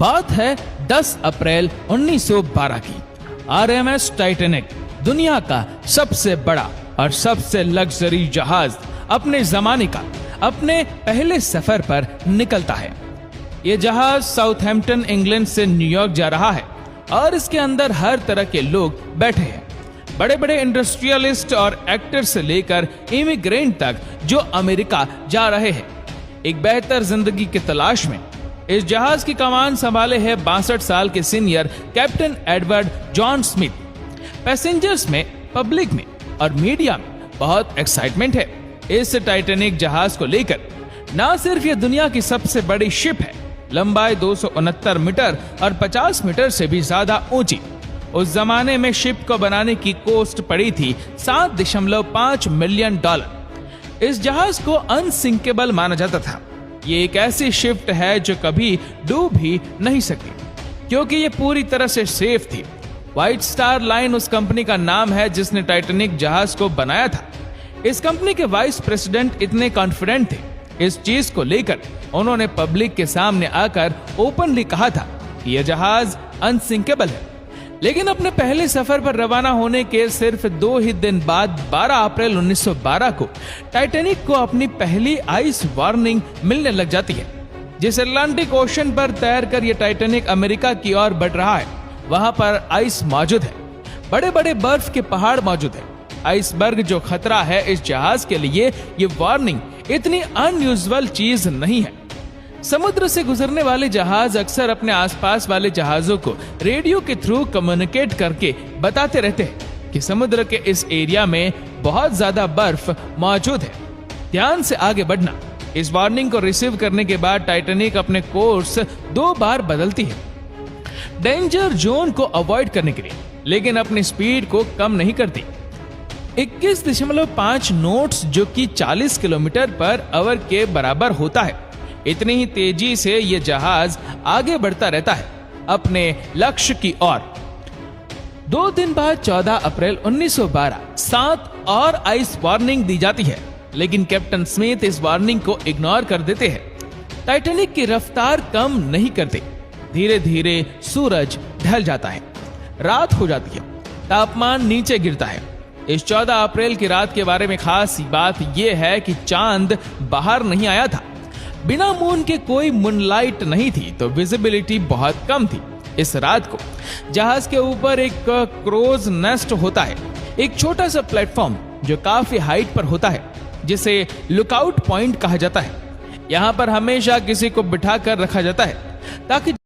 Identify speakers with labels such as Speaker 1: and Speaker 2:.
Speaker 1: बात है 10 अप्रैल 1912 की। आरएमएस टाइटैनिक दुनिया का सबसे बड़ा और सबसे लग्जरी जहाज अपने जमाने का अपने पहले सफर पर निकलता है। ये जहाज साउथहैम्पटन इंग्लैंड से न्यूयॉर्क जा रहा है और इसके अंदर हर तरह के लोग बैठे हैं। बड़े बड़े इंडस्ट्रियलिस्ट और एक्टर से लेकर इमिग्रेंट तक जो अमेरिका जा रहे हैं एक बेहतर जिंदगी की तलाश में। इस जहाज की कमान संभाले है 62 साल के senior captain Edward John Smith. Passengers में, पब्लिक में और मीडिया में बहुत एक्साइटमेंट है इस टाइटैनिक जहाज को लेकर। ना सिर्फ ये दुनिया की सबसे बड़ी शिप है, लंबाई 269 मीटर और 50 मीटर से भी ज्यादा ऊंची। उस जमाने में शिप को बनाने की कॉस्ट पड़ी थी $7.5 मिलियन। इस जहाज को अनसिंकेबल माना जाता था। ये एक ऐसी शिप है जो कभी डूब ही नहीं सकती क्योंकि ये पूरी तरह से सेफ थी। व्हाइट स्टार लाइन उस कंपनी का नाम है जिसने टाइटैनिक जहाज को बनाया था। इस कंपनी के वाइस प्रेसिडेंट इतने कॉन्फिडेंट थे इस चीज को लेकर, उन्होंने पब्लिक के सामने आकर ओपनली कहा था कि यह जहाज अनसिंकेबल है। लेकिन अपने पहले सफर पर रवाना होने के सिर्फ 2 ही दिन बाद 12 अप्रैल 1912 को टाइटैनिक को अपनी पहली आइस वार्निंग मिलने लग जाती है। जिस अटलांटिक ओशन पर तैर कर यह टाइटैनिक अमेरिका की ओर बढ़ रहा है वहां पर आइस मौजूद है, बड़े बड़े बर्फ के पहाड़ मौजूद है। आइसबर्ग जो खतरा है इस जहाज के लिए, ये वार्निंग इतनी अनयूजुअल चीज नहीं है। समुद्र से गुजरने वाले जहाज अक्सर अपने आसपास वाले जहाजों को रेडियो के थ्रू कम्युनिकेट करके बताते रहते हैं कि समुद्र के इस एरिया में बहुत ज्यादा बर्फ मौजूद है, ध्यान से आगे बढ़ना। इस वार्निंग को रिसीव करने के बाद टाइटैनिक अपने कोर्स 2 बार बदलती है डेंजर जोन को अवॉइड करने के लिए, लेकिन अपनी स्पीड को कम नहीं करती। 21.5 नॉट्स जो कि 40 किलोमीटर पर आवर के बराबर होता है, इतनी ही तेजी से यह जहाज आगे बढ़ता रहता है अपने लक्ष्य की ओर। 2 दिन बाद 14 अप्रैल 1912 7 और आइस वार्निंग दी जाती है, लेकिन कैप्टन स्मिथ इस वार्निंग को इग्नोर कर देते हैं। टाइटैनिक की रफ्तार कम नहीं करते। धीरे धीरे सूरज ढल जाता है, रात हो जाती है, तापमान नीचे गिरता है। इस 14 अप्रैल की रात के बारे में खास बात यह है कि चांद बाहर नहीं आया था। बिना मून के कोई मूनलाइट नहीं थी तो विजिबिलिटी बहुत कम थी। इस रात को जहाज के ऊपर एक क्रोज नेस्ट होता है, एक छोटा सा प्लेटफॉर्म जो काफी हाइट पर होता है जिसे लुकआउट पॉइंट कहा जाता है। यहाँ पर हमेशा किसी को बिठा कर रखा जाता है ताकि